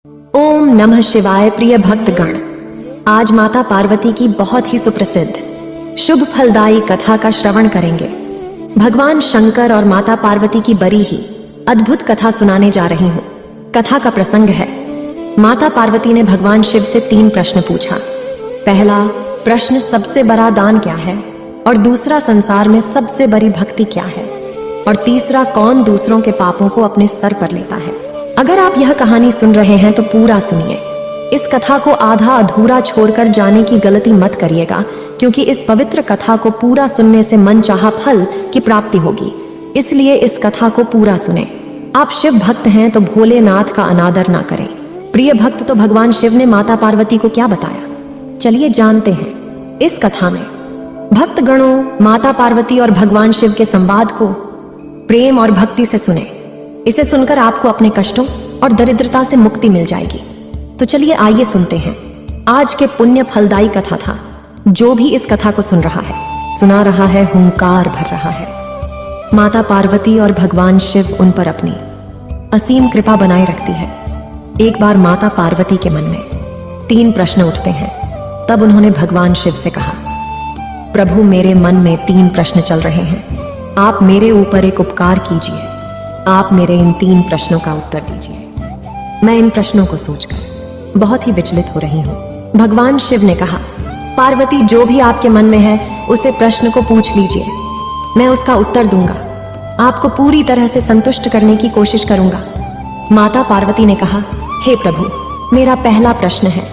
ओम नमः शिवाय। प्रिय भक्तगण, आज माता पार्वती की बहुत ही सुप्रसिद्ध शुभ फलदायी कथा का श्रवण करेंगे। भगवान शंकर और माता पार्वती की बड़ी ही अद्भुत कथा सुनाने जा रही हूँ। कथा का प्रसंग है, माता पार्वती ने भगवान शिव से 3 प्रश्न पूछा। पहला प्रश्न, सबसे बड़ा दान क्या है? और दूसरा, संसार में सबसे बड़ी भक्ति क्या है? और तीसरा, कौन दूसरों के पापों को अपने सर पर लेता है? अगर आप यह कहानी सुन रहे हैं तो पूरा सुनिए। इस कथा को आधा अधूरा छोड़कर जाने की गलती मत करिएगा, क्योंकि इस पवित्र कथा को पूरा सुनने से मनचाहा फल की प्राप्ति होगी। इसलिए इस कथा को पूरा सुने। आप शिव भक्त हैं तो भोलेनाथ का अनादर ना करें। प्रिय भक्त, तो भगवान शिव ने माता पार्वती को क्या बताया, चलिए जानते हैं। इस कथा में भक्तगणों माता पार्वती और भगवान शिव के संवाद को प्रेम और भक्ति से सुने। इसे सुनकर आपको अपने कष्टों और दरिद्रता से मुक्ति मिल जाएगी। तो चलिए आइए सुनते हैं। आज के पुण्य फलदायी कथा था। जो भी इस कथा को सुन रहा है, सुना रहा है, हुंकार भर रहा है। माता पार्वती और भगवान शिव उन पर अपनी असीम कृपा बनाए रखती है। एक बार माता पार्वती के मन में 3 प्रश्न उठते हैं। तब उन्होंने भगवान शिव से कहा, प्रभु, मेरे मन में 3 प्रश्न चल रहे हैं। आप मेरे ऊपर एक उपकार कीजिए। आप मेरे इन 3 प्रश्नों का उत्तर दीजिए। मैं इन प्रश्नों को सोचकर बहुत ही विचलित हो रही हूँ। भगवान शिव ने कहा, पार्वती, जो भी आपके मन में है उसे प्रश्न को पूछ लीजिए। मैं उसका उत्तर दूंगा। आपको पूरी तरह से संतुष्ट करने की कोशिश करूंगा। माता पार्वती ने कहा, हे प्रभु, मेरा पहला प्रश्न है,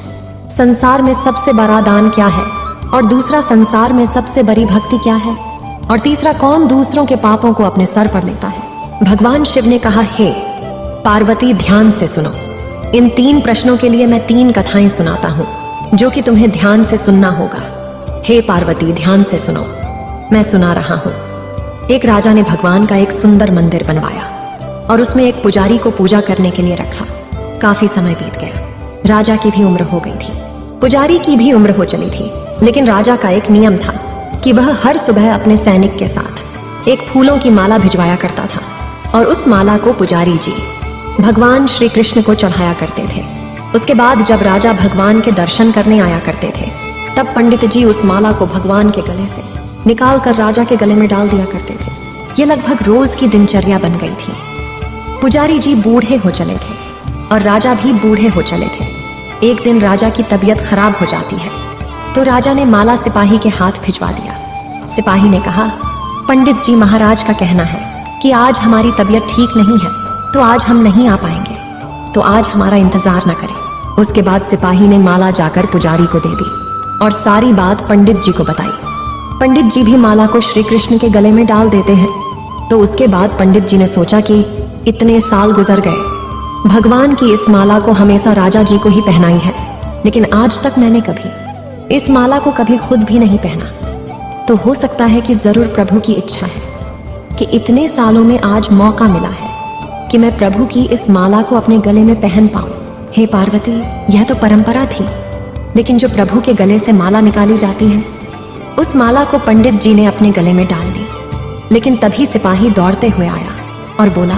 संसार में सबसे बड़ा दान क्या है? और दूसरा, संसार में सबसे बड़ी भक्ति क्या है? और तीसरा, कौन दूसरों के पापों को अपने सर पर लेता है? भगवान शिव ने कहा, हे पार्वती, ध्यान से सुनो। इन 3 प्रश्नों के लिए मैं 3 कथाएं सुनाता हूं, जो कि तुम्हें ध्यान से सुनना होगा। हे पार्वती, ध्यान से सुनो, मैं सुना रहा हूं। एक राजा ने भगवान का एक सुंदर मंदिर बनवाया और उसमें एक पुजारी को पूजा करने के लिए रखा। काफी समय बीत गया। राजा की भी उम्र हो गई थी, पुजारी की भी उम्र हो चली थी। लेकिन राजा का एक नियम था कि वह हर सुबह अपने सैनिक के साथ एक फूलों की माला भिजवाया करता था, और उस माला को पुजारी जी भगवान श्री कृष्ण को चढ़ाया करते थे। उसके बाद जब राजा भगवान के दर्शन करने आया करते थे, तब पंडित जी उस माला को भगवान के गले से निकाल कर राजा के गले में डाल दिया करते थे। यह लगभग रोज की दिनचर्या बन गई थी। पुजारी जी बूढ़े हो चले थे और राजा भी बूढ़े हो चले थे। एक दिन राजा की तबीयत खराब हो जाती है, तो राजा ने माला सिपाही के हाथ भिजवा दिया। सिपाही ने कहा, पंडित जी, महाराज का कहना है कि आज हमारी तबीयत ठीक नहीं है, तो आज हम नहीं आ पाएंगे, तो आज हमारा इंतजार न करें। उसके बाद सिपाही ने माला जाकर पुजारी को दे दी और सारी बात पंडित जी को बताई। पंडित जी भी माला को श्री कृष्ण के गले में डाल देते हैं। तो उसके बाद पंडित जी ने सोचा कि इतने साल गुजर गए, भगवान की इस माला को हमेशा राजा जी को ही पहनाई है, लेकिन आज तक मैंने कभी इस माला को कभी खुद भी नहीं पहना। तो हो सकता है कि जरूर प्रभु की इच्छा है कि इतने सालों में आज मौका मिला है कि मैं प्रभु की इस माला को अपने गले में पहन पाऊं। हे पार्वती, यह तो परंपरा थी, लेकिन जो प्रभु के गले से माला निकाली जाती है, उस माला को पंडित जी ने अपने गले में डाल ली। लेकिन तभी सिपाही दौड़ते हुए आया और बोला,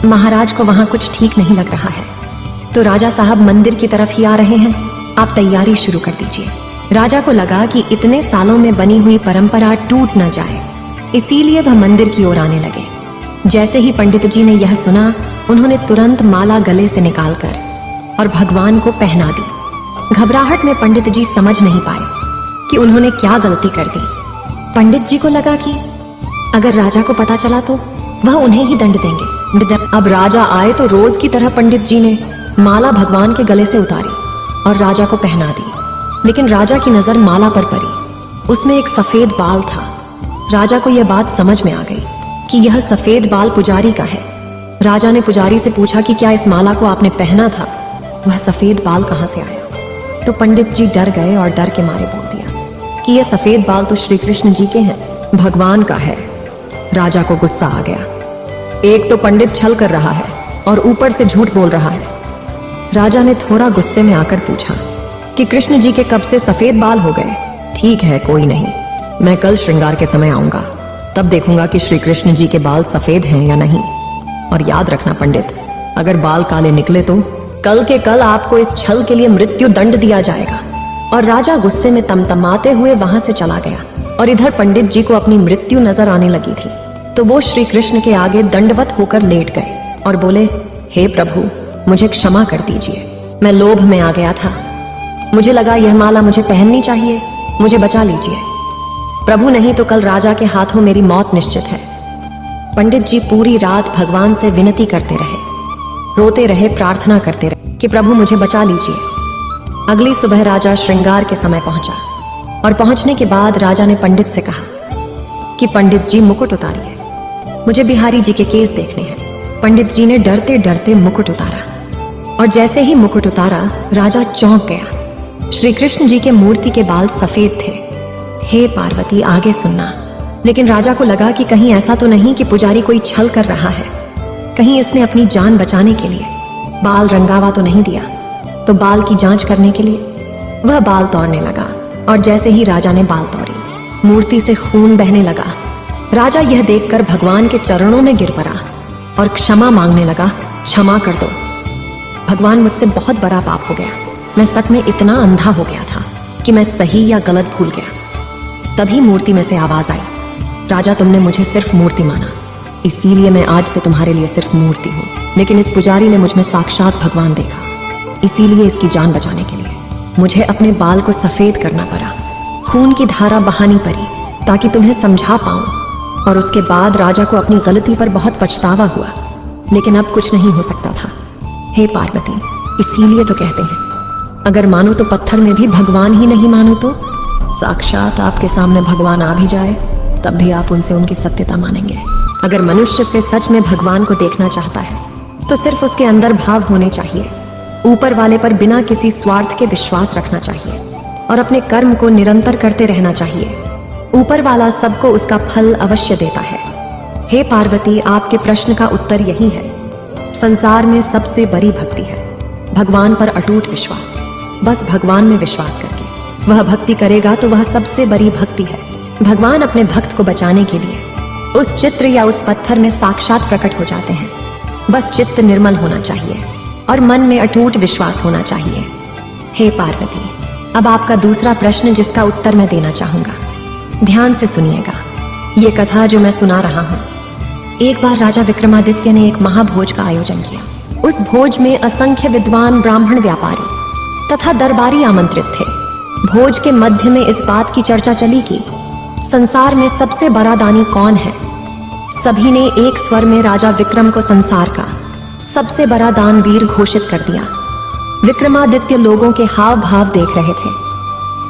महाराज को वहां कुछ ठीक नहीं लग रहा है, तो राजा साहब मंदिर की तरफ ही आ रहे हैं, आप तैयारी शुरू कर दीजिए। राजा को लगा कि इतने सालों में बनी हुई परंपरा टूट न जाए, इसीलिए वह मंदिर की ओर आने लगे। जैसे ही पंडित जी ने यह सुना, उन्होंने तुरंत माला गले से निकालकर और भगवान को पहना दी। घबराहट में पंडित जी समझ नहीं पाए कि उन्होंने क्या गलती कर दी। पंडित जी को लगा कि अगर राजा को पता चला तो वह उन्हें ही दंड देंगे। अब राजा आए तो रोज की तरह पंडित जी ने माला भगवान के गले से उतारी और राजा को पहना दी। लेकिन राजा की नजर माला पर पड़ी। उसमें एक सफेद बाल था। राजा को यह बात समझ में आ गई कि यह सफेद बाल पुजारी का है। राजा ने पुजारी से पूछा कि क्या इस माला को आपने पहना था? वह सफेद बाल कहां से आया? तो पंडित जी डर गए और डर के मारे बोल दिया कि यह सफेद बाल तो श्री कृष्ण जी के हैं, भगवान का है। राजा को गुस्सा आ गया। एक तो पंडित छल कर रहा है और ऊपर से झूठ बोल रहा है। राजा ने थोड़ा गुस्से में आकर पूछा कि कृष्ण जी के कब से सफेद बाल हो गए? ठीक है, कोई नहीं, मैं कल श्रृंगार के समय आऊंगा, तब देखूंगा कि श्री कृष्ण जी के बाल सफेद हैं या नहीं। और याद रखना पंडित, अगर बाल काले निकले तो कल के कल आपको इस छल के लिए मृत्यु दंड दिया जाएगा। और राजा गुस्से में तमतमाते हुए वहां से चला गया। और इधर पंडित जी को अपनी मृत्यु नजर आने लगी थी, तो वो श्री कृष्ण के आगे दंडवत होकर लेट गए और बोले, हे प्रभु, मुझे क्षमा कर दीजिए, मैं लोभ में आ गया था। मुझे लगा यह माला मुझे पहननी चाहिए, मुझे बचा लीजिए प्रभु, नहीं तो कल राजा के हाथों मेरी मौत निश्चित है। पंडित जी पूरी रात भगवान से विनती करते रहे, रोते रहे, प्रार्थना करते रहे कि प्रभु मुझे बचा लीजिए। अगली सुबह राजा श्रृंगार के समय पहुंचा और पहुंचने के बाद राजा ने पंडित से कहा कि पंडित जी मुकुट उतारिए, मुझे बिहारी जी के केस देखने हैं। पंडित जी ने डरते डरते मुकुट उतारा और जैसे ही मुकुट उतारा राजा चौंक गया। श्री कृष्ण जी के मूर्ति के बाल सफेद थे। हे पार्वती, आगे सुनना। लेकिन राजा को लगा कि कहीं ऐसा तो नहीं कि पुजारी कोई छल कर रहा है, कहीं इसने अपनी जान बचाने के लिए बाल रंगावा तो नहीं दिया। तो बाल की जांच करने के लिए वह बाल तोड़ने लगा और जैसे ही राजा ने बाल तोड़ी, मूर्ति से खून बहने लगा। राजा यह देखकर भगवान के चरणों में गिर पड़ा और क्षमा मांगने लगा, क्षमा कर दो भगवान, मुझसे बहुत बड़ा पाप हो गया। मैं सच में इतना अंधा हो गया था कि मैं सही या गलत भूल गया। तभी मूर्ति में से आवाज आई, राजा, तुमने मुझे सिर्फ मूर्ति माना, इसीलिए मैं आज से तुम्हारे लिए सिर्फ मूर्ति हूँ। लेकिन इस पुजारी ने मुझमें साक्षात भगवान देखा, इसीलिए इसकी जान बचाने के लिए मुझे अपने बाल को सफेद करना पड़ा, खून की धारा बहानी पड़ी ताकि तुम्हें समझा पाऊं। और उसके बाद राजा को अपनी गलती पर बहुत पछतावा हुआ, लेकिन अब कुछ नहीं हो सकता था। हे पार्वती, इसीलिए तो कहते हैं अगर मानो तो पत्थर में भी, भगवान ही नहीं मानो तो साक्षात आपके सामने भगवान आ भी जाए तब भी आप उनसे उनकी सत्यता मानेंगे। अगर मनुष्य से सच में भगवान को देखना चाहता है तो सिर्फ उसके अंदर भाव होने चाहिए, ऊपर वाले पर बिना किसी स्वार्थ के विश्वास रखना चाहिए और अपने कर्म को निरंतर करते रहना चाहिए। ऊपर वाला सबको उसका फल अवश्य देता है। हे पार्वती, आपके प्रश्न का उत्तर यही है। संसार में सबसे बड़ी भक्ति है भगवान पर अटूट विश्वास। बस भगवान में विश्वास करके वह भक्ति करेगा तो वह सबसे बड़ी भक्ति है। भगवान अपने भक्त को बचाने के लिए उस चित्र या उस पत्थर में साक्षात प्रकट हो जाते हैं। बस चित्त निर्मल होना चाहिए और मन में अटूट विश्वास होना चाहिए। हे पार्वती, अब आपका दूसरा प्रश्न जिसका उत्तर मैं देना चाहूंगा, ध्यान से सुनिएगा। ये कथा जो मैं सुना रहा हूँ, एक बार राजा विक्रमादित्य ने एक महाभोज का आयोजन किया। उस भोज में असंख्य विद्वान ब्राह्मण, व्यापारी तथा दरबारी आमंत्रित थे। भोज के मध्य में इस बात की चर्चा चली कि संसार में सबसे बड़ा दानी कौन है। सभी ने एक स्वर में राजा विक्रम को संसार का सबसे बड़ा दानवीर घोषित कर दिया। विक्रमादित्य लोगों के हाव भाव देख रहे थे।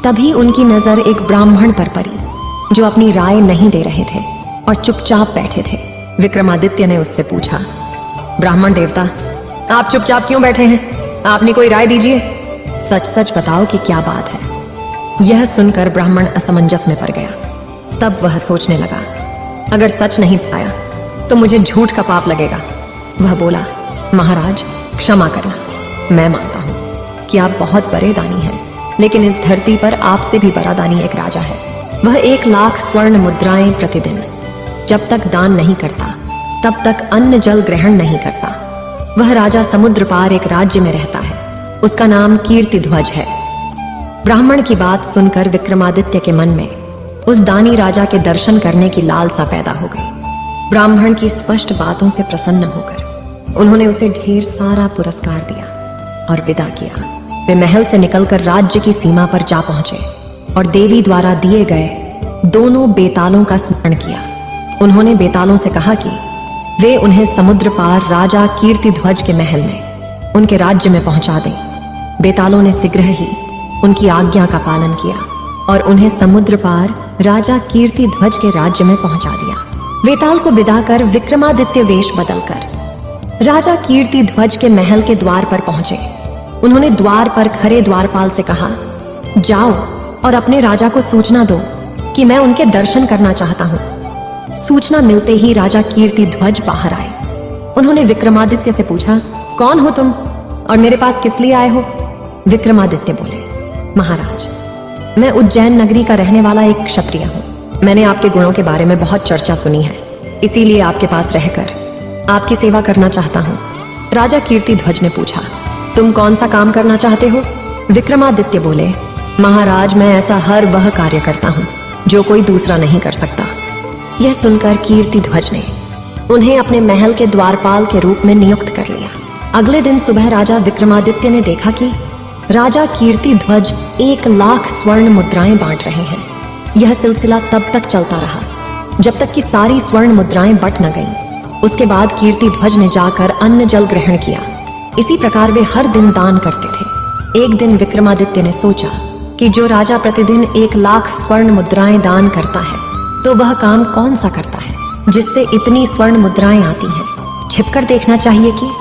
तभी उनकी नजर एक ब्राह्मण पर पड़ी जो अपनी राय नहीं दे रहे थे और चुपचाप बैठे थे। विक्रमादित्य ने उससे पूछा, ब्राह्मण देवता, आप चुपचाप क्यों बैठे हैं? आपने कोई राय दीजिए। सच सच बताओ कि क्या बात है। यह सुनकर ब्राह्मण असमंजस में पड़ गया। तब वह सोचने लगा, अगर सच नहीं पाया तो मुझे झूठ का पाप लगेगा। वह बोला, महाराज क्षमा करना, मैं मानता हूं कि आप बहुत बड़े दानी हैं, लेकिन इस धरती पर आपसे भी बड़ा दानी एक राजा है। वह 1 लाख स्वर्ण मुद्राएं प्रतिदिन जब तक दान नहीं करता तब तक अन्न जल ग्रहण नहीं करता। वह राजा समुद्र पार एक राज्य में रहता है, उसका नाम कीर्तिध्वज है। ब्राह्मण की बात सुनकर विक्रमादित्य के मन में उस दानी राजा के दर्शन करने की लालसा पैदा हो गई। ब्राह्मण की स्पष्ट बातों से प्रसन्न होकर उन्होंने उसे ढेर सारा पुरस्कार दिया और विदा किया। वे महल से निकलकर राज्य की सीमा पर जा पहुंचे और देवी द्वारा दिए गए दोनों बेतालों का स्मरण किया। उन्होंने बेतालों से कहा कि वे उन्हें समुद्र पार राजा कीर्तिध्वज के महल में उनके राज्य में पहुंचा दें। बेतालों ने शीघ्र ही उनकी आज्ञा का पालन किया और उन्हें समुद्र पार राजा कीर्तिध्वज के राज्य में पहुंचा दिया। बेताल को विदा कर विक्रमादित्य वेश बदलकर राजा कीर्तिध्वज के महल के द्वार पर पहुंचे। उन्होंने द्वार पर खड़े द्वारपाल से कहा, जाओ और अपने राजा को सूचना दो कि मैं उनके दर्शन करना चाहता हूं। सूचना मिलते ही राजा कीर्तिध्वज बाहर आए। उन्होंने विक्रमादित्य से पूछा, कौन हो तुम और मेरे पास किस लिए आए हो? विक्रमादित्य बोले, महाराज, मैं उज्जैन नगरी का रहने वाला एक क्षत्रिय हूँ। मैंने आपके गुणों के बारे में बहुत चर्चा सुनी है, इसीलिए आपके पास रहकर आपकी सेवा करना चाहता हूँ। राजा कीर्तिध्वज ने पूछा, तुम कौन सा काम करना चाहते हो? विक्रमादित्य बोले, महाराज मैं ऐसा हर वह कार्य करता हूँ जो कोई दूसरा नहीं कर सकता। यह सुनकर कीर्तिध्वज ने उन्हें अपने महल के द्वारपाल के रूप में नियुक्त कर लिया। अगले दिन सुबह राजा विक्रमादित्य ने देखा कि राजा कीर्तिध्वज 1,00,000 स्वर्ण मुद्राएं बांट रहे हैं। यह सिलसिला तब तक चलता रहा जब तक कि सारी स्वर्ण मुद्राएं बट न गईं। उसके बाद कीर्तिध्वज ने जाकर अन्न जल ग्रहण किया। इसी प्रकार वे हर दिन दान करते थे। एक दिन विक्रमादित्य ने सोचा कि जो राजा प्रतिदिन 1,00,000 स्वर्ण मुद्राएं दान करता है तो वह काम कौन सा करता है जिससे इतनी स्वर्ण मुद्राएं आती हैं। छिपकर देखना चाहिए कि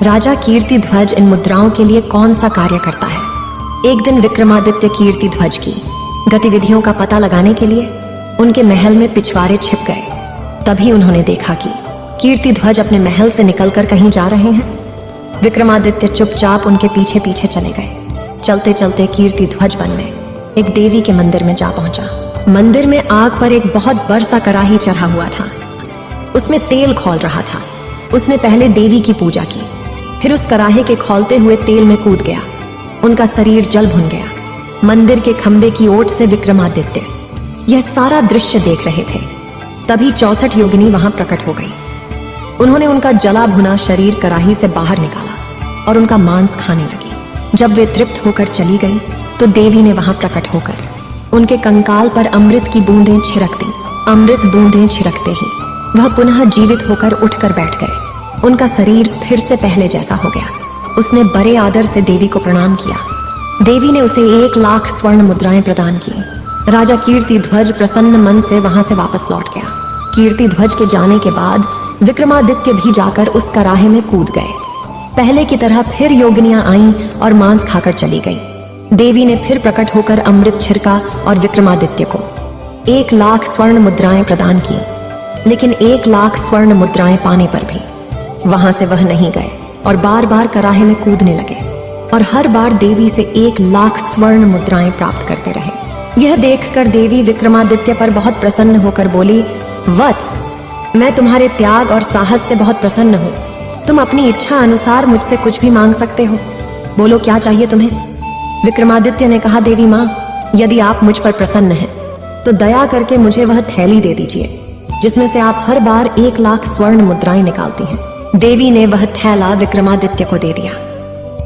राजा कीर्तिध्वज इन मुद्राओं के लिए कौन सा कार्य करता है। एक दिन विक्रमादित्य कीर्तिध्वज की गतिविधियों का पता लगाने के लिए उनके महल में पिछवाड़े छिप गए। तभी उन्होंने देखा कि कीर्तिध्वज अपने महल से निकलकर कहीं जा रहे हैं। विक्रमादित्य चुपचाप उनके पीछे पीछे चले गए। चलते चलते कीर्तिध्वज वन में एक देवी के मंदिर में जा पहुंचा। मंदिर में आग पर एक बहुत बड़ा सा कड़ाही चढ़ा हुआ था। उसमें तेल खौल रहा था। उसने पहले देवी की पूजा की, फिर उस कड़ाहे के खौलते हुए तेल में कूद गया। उनका शरीर जल भुन गया। मंदिर के खंबे की ओट से विक्रमादित्य यह सारा दृश्य देख रहे थे। तभी 64 योगिनी वहां प्रकट हो गई। उन्होंने उनका जला भुना शरीर कड़ाही से बाहर निकाला और उनका मांस खाने लगी। जब वे तृप्त होकर चली गई तो देवी ने वहां प्रकट होकर उनके कंकाल पर अमृत की बूंदें छिड़क दी। अमृत बूंदें छिड़कते ही वह पुनः जीवित होकर उठकर बैठ गए। उनका शरीर फिर से पहले जैसा हो गया। उसने बड़े आदर से देवी को प्रणाम किया। देवी ने उसे 1,00,000 स्वर्ण मुद्राएं प्रदान की। राजा कीर्तिध्वज प्रसन्न मन से वहां से वापस लौट गया। कीर्तिध्वज के जाने के बाद विक्रमादित्य भी जाकर उस कड़ाहे में कूद गए। पहले की तरह फिर योगिनियां आईं और मांस खाकर चली गई। देवी ने फिर प्रकट होकर अमृत छिड़का और विक्रमादित्य को 1,00,000 स्वर्ण मुद्राएं प्रदान की। लेकिन 1,00,000 स्वर्ण मुद्राएं पाने पर भी वहां से वह नहीं गए और बार बार कड़ाहे में कूदने लगे और हर बार देवी से 1,00,000 स्वर्ण मुद्राएं प्राप्त करते रहे। यह देखकर देवी विक्रमादित्य पर बहुत प्रसन्न होकर बोली, वत्स, मैं तुम्हारे त्याग और साहस से बहुत प्रसन्न हूँ। तुम अपनी इच्छा अनुसार मुझसे कुछ भी मांग सकते हो। बोलो क्या चाहिए तुम्हें? विक्रमादित्य ने कहा, देवी माँ, यदि आप मुझ पर प्रसन्न हैं तो दया करके मुझे वह थैली दे दीजिए जिसमें से आप हर बार 1,00,000 स्वर्ण मुद्राएं निकालती हैं। देवी ने वह थैला विक्रमादित्य को दे दिया।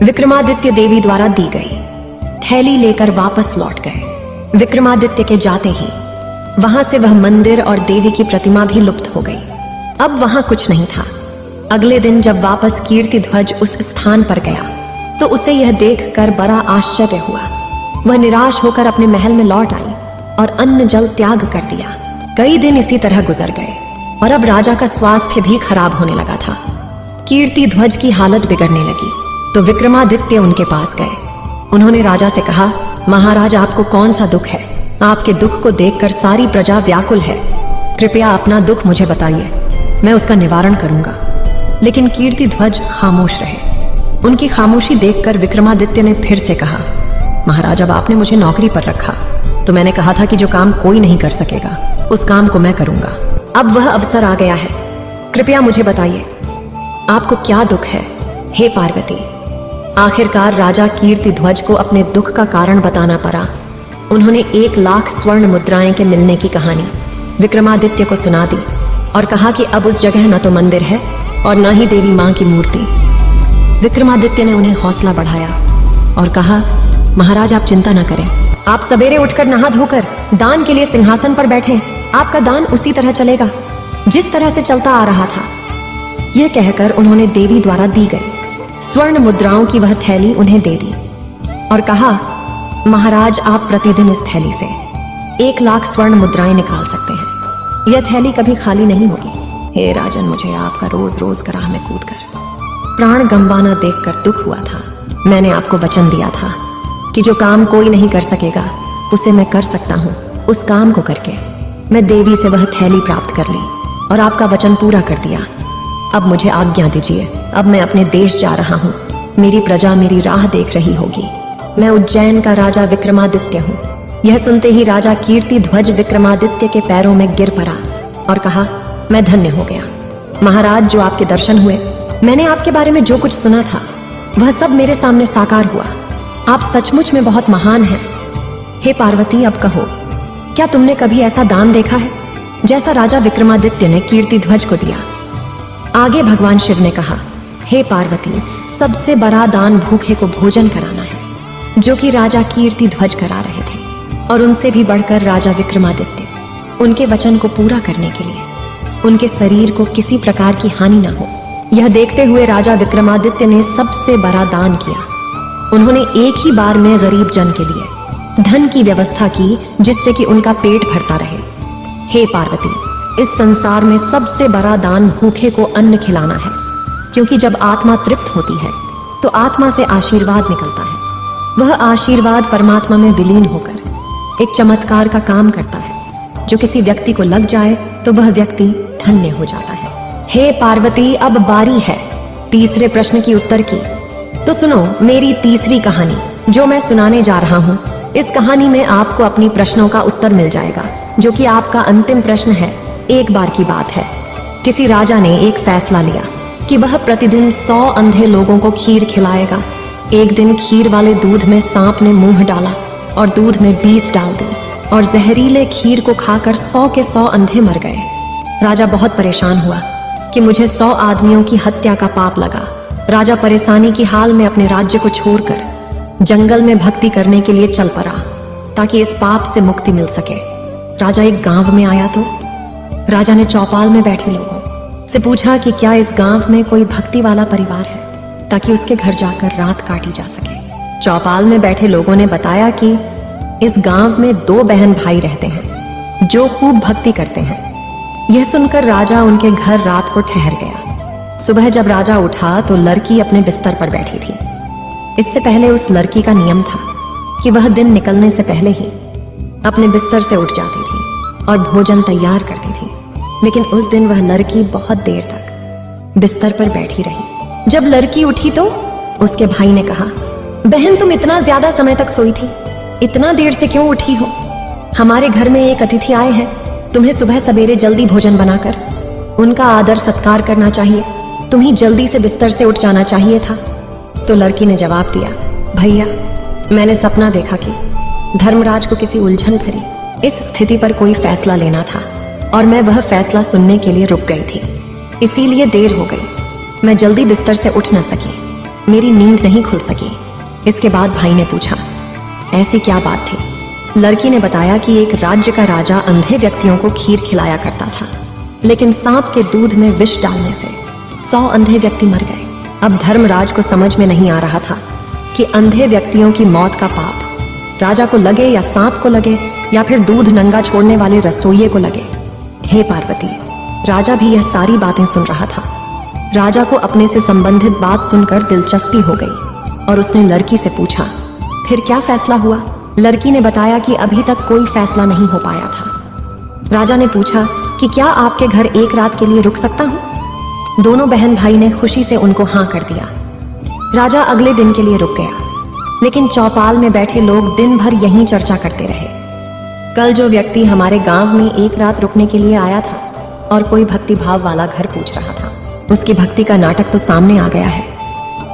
विक्रमादित्य देवी द्वारा दी गई थैली लेकर वापस लौट गए। विक्रमादित्य के जाते ही वहां से वह मंदिर और देवी की प्रतिमा भी लुप्त हो गई। अब वहां कुछ नहीं था। अगले दिन जब वापस कीर्तिध्वज उस स्थान पर गया तो उसे यह देखकर बड़ा आश्चर्य हुआ। वह निराश होकर अपने महल में लौट आई और अन्न जल त्याग कर दिया। कई दिन इसी तरह गुजर गए और अब राजा का स्वास्थ्य भी खराब होने लगा था। कीर्तिध्वज की हालत बिगड़ने लगी तो विक्रमादित्य उनके पास गए। उन्होंने राजा से कहा, महाराज, आपको कौन सा दुख है? आपके दुख को देखकर सारी प्रजा व्याकुल है। कृपया अपना दुख मुझे बताइए, मैं उसका निवारण करूंगा। लेकिन कीर्तिध्वज खामोश रहे। उनकी खामोशी देखकर विक्रमादित्य ने फिर से कहा, महाराज, अब आपने मुझे नौकरी पर रखा तो मैंने कहा था कि जो काम कोई नहीं कर सकेगा उस काम को मैं करूंगा। अब वह अवसर आ गया है। कृपया मुझे बताइए, आपको क्या दुख है? हे पार्वती। आखिरकार राजा कीर्तिध्वज को अपने दुख का कारण बताना पड़ा। उन्होंने 1,00,000 स्वर्ण मुद्राएं के मिलने की कहानी विक्रमादित्य को सुना दी और कहा कि अब उस जगह न तो मंदिर है और न ही देवी मां की मूर्ति। विक्रमादित्य ने उन्हें हौसला बढ़ाया और कहा, महाराज, आप चिंता न करें। आप सवेरे उठकर नहा धोकर दान के लिए सिंहासन पर बैठे। आपका दान उसी तरह चलेगा जिस तरह से चलता आ रहा था। यह कहकर उन्होंने देवी द्वारा दी गई स्वर्ण मुद्राओं की वह थैली उन्हें दे दी और कहा, महाराज, आप प्रतिदिन इस थैली से 1,00,000 स्वर्ण मुद्राएं निकाल सकते हैं। यह थैली कभी खाली नहीं होगी। हे राजन, मुझे आपका रोज रोज कराह में कूदकर प्राण गंवाना देखकर दुख हुआ था। मैंने आपको वचन दिया था कि जो काम कोई नहीं कर सकेगा उसे मैं कर सकता हूँ। उस काम को करके मैं देवी से वह थैली प्राप्त कर ली और आपका वचन पूरा कर दिया। अब मुझे आज्ञा दीजिए। अब मैं अपने देश जा रहा हूँ। मेरी प्रजा मेरी राह देख रही होगी। मैं उज्जैन का राजा विक्रमादित्य हूँ। यह सुनते ही राजा कीर्तिध्वज विक्रमादित्य के पैरों में गिर पड़ा और कहा, मैं धन्य हो गया। महाराज, जो आपके दर्शन हुए मैंने आपके बारे में जो कुछ सुना था वह सब मेरे सामने साकार हुआ। आप सचमुच में बहुत महान हैं। हे पार्वती, अब कहो, क्या तुमने कभी ऐसा दान देखा है जैसा राजा विक्रमादित्य ने कीर्ति ध्वज को दिया? आगे भगवान शिव ने कहा, हे पार्वती, सबसे बड़ा दान भूखे को भोजन कराना है, जो कि राजा कीर्ति ध्वज करा रहे थे, और उनसे भी बढ़कर राजा विक्रमादित्य उनके वचन को पूरा करने के लिए उनके शरीर को किसी प्रकार की हानि न हो, यह देखते हुए राजा विक्रमादित्य ने सबसे बड़ा दान किया। उन्होंने एक ही बार में गरीब जन के लिए धन की व्यवस्था की, जिससे कि उनका पेट भरता रहे। हे पार्वती, इस संसार में सबसे बड़ा दान भूखे को अन्न खिलाना है, क्योंकि जब आत्मा तृप्त होती है तो आत्मा से आशीर्वाद निकलता है। वह आशीर्वाद परमात्मा में विलीन होकर एक चमत्कार का काम करता है। जो किसी व्यक्ति को लग जाए तो वह व्यक्ति धन्य हो जाता है। हे पार्वती, अब बारी है तीसरे प्रश्न की उत्तर की। तो सुनो मेरी तीसरी कहानी जो मैं सुनाने जा रहा हूँ। इस कहानी में आपको अपनी प्रश्नों का उत्तर मिल जाएगा, जो कि आपका अंतिम प्रश्न है। एक बार की बात है, किसी राजा ने एक फैसला लिया कि वह प्रतिदिन 100 अंधे लोगों को खीर खिलाएगा। एक दिन खीर वाले दूध में सांप ने मुंह डाला और दूध में बीज डाल दी, और जहरीले खीर को खाकर 100 के 100 अंधे मर गए। राजा बहुत परेशान हुआ कि मुझे 100 आदमियों की हत्या का पाप लगा। राजा परेशानी की हाल में अपने राज्य को छोड़कर जंगल में भक्ति करने के लिए चल पड़ा, ताकि इस पाप से मुक्ति मिल सके। राजा एक गांव में आया तो राजा ने चौपाल में बैठे लोगों से पूछा कि क्या इस गांव में कोई भक्ति वाला परिवार है, ताकि उसके घर जाकर रात काटी जा सके। चौपाल में बैठे लोगों ने बताया कि इस गांव में 2 बहन भाई रहते हैं जो खूब भक्ति करते हैं। यह सुनकर राजा उनके घर रात को ठहर गया। सुबह जब राजा उठा तो लड़की अपने बिस्तर पर बैठी थी। इससे पहले उस लड़की का नियम था कि वह दिन निकलने से पहले ही अपने बिस्तर से उठ जाती थी और भोजन तैयार करती थी। लेकिन उस दिन वह लड़की बहुत देर तक बिस्तर पर बैठी रही। जब लड़की उठी तो उसके भाई ने कहा, बहन तुम इतना ज्यादा समय तक सोई थी, इतना देर से क्यों उठी हो? हमारे घर में एक अतिथि आए हैं, तुम्हें सुबह सवेरे जल्दी भोजन बनाकर उनका आदर सत्कार करना चाहिए। तुम्हें जल्दी से बिस्तर से उठ जाना चाहिए था। तो लड़की ने जवाब दिया, भैया मैंने सपना देखा कि धर्मराज को किसी उलझन भरी इस स्थिति पर कोई फैसला लेना था, और मैं वह फैसला सुनने के लिए रुक गई थी, इसीलिए देर हो गई। मैं जल्दी बिस्तर से उठ न सकी, मेरी नींद नहीं खुल सकी। इसके बाद भाई ने पूछा, ऐसी क्या बात थी? लड़की ने बताया कि एक राज्य का राजा अंधे व्यक्तियों को खीर खिलाया करता था, लेकिन सांप के दूध में विष डालने से 100 अंधे व्यक्ति मर गए। अब धर्मराज को समझ में नहीं आ रहा था कि अंधे व्यक्तियों की मौत का पाप राजा को लगे या सांप को लगे, या फिर दूध नंगा छोड़ने वाले रसोइये को लगे। हे पार्वती, राजा भी यह सारी बातें सुन रहा था। राजा को अपने से संबंधित बात सुनकर दिलचस्पी हो गई और उसने लड़की से पूछा, फिर क्या फैसला हुआ? लड़की ने बताया कि अभी तक कोई फैसला नहीं हो पाया था। राजा ने पूछा कि क्या आपके घर एक रात के लिए रुक सकता हूं? दोनों बहन भाई ने खुशी से उनको हाँ कर दिया। राजा अगले दिन के लिए रुक गया, लेकिन चौपाल में बैठे लोग दिन भर यहीं चर्चा करते रहे। कल जो व्यक्ति हमारे गांव में एक रात रुकने के लिए आया था और कोई भक्ति भाव वाला घर पूछ रहा था, उसकी भक्ति का नाटक तो सामने आ गया है।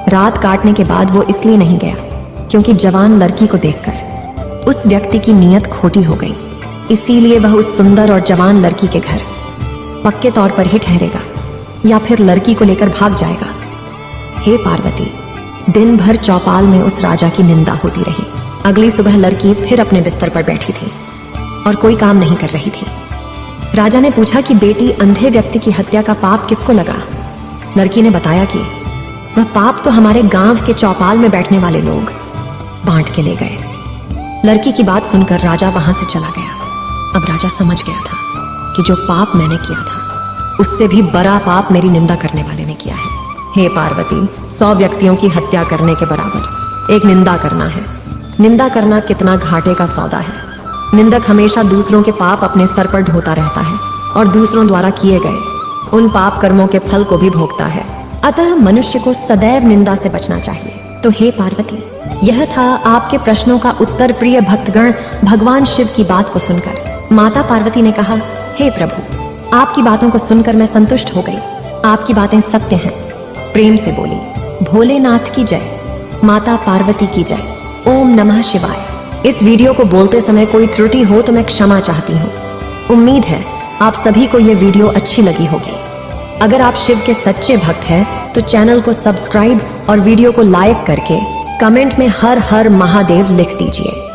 रात काटने के बाद वो इसलिए नहीं गया क्योंकि जवान लड़की को देखकर उस व्यक्ति की नीयत खोटी हो गई, इसीलिए वह उस सुंदर और जवान लड़की के घर पक्के तौर पर ही ठहरेगा या फिर लड़की को लेकर भाग जाएगा। हे पार्वती, दिन भर चौपाल में उस राजा की निंदा होती रही। अगली सुबह लड़की फिर अपने बिस्तर पर बैठी थी और कोई काम नहीं कर रही थी। राजा ने पूछा कि बेटी, अंधे व्यक्ति की हत्या का पाप किसको लगा? लड़की ने बताया कि वह पाप तो हमारे गांव के चौपाल में बैठने वाले लोग बांट के ले गए। लड़की की बात सुनकर राजा वहां से चला गया। अब राजा समझ गया था कि जो पाप मैंने किया था उससे भी बड़ा पाप मेरी निंदा करने वाले ने किया है। हे पार्वती, 100 व्यक्तियों की हत्या करने के बराबर एक निंदा करना है। निंदा करना कितना घाटे का सौदा है। निंदक हमेशा दूसरों के पाप अपने सर पर ढोता रहता है और दूसरों द्वारा किए गए उन पाप कर्मों के फल को भी भोगता है। अतः मनुष्य को सदैव निंदा से बचना चाहिए। तो हे पार्वती, यह था आपके प्रश्नों का उत्तर। प्रिय भक्तगण, भगवान शिव की बात को सुनकर माता पार्वती ने कहा, हे प्रभु, आपकी बातों को सुनकर मैं संतुष्ट हो गई। आपकी बातें सत्य हैं। प्रेम से बोली, भोलेनाथ की जय, माता पार्वती की जय, ओम नमः शिवाय। इस वीडियो को बोलते समय कोई त्रुटि हो तो मैं क्षमा चाहती हूँ। उम्मीद है आप सभी को यह वीडियो अच्छी लगी होगी। अगर आप शिव के सच्चे भक्त हैं तो चैनल को सब्सक्राइब और वीडियो को लाइक करके कमेंट में हर हर महादेव लिख दीजिए।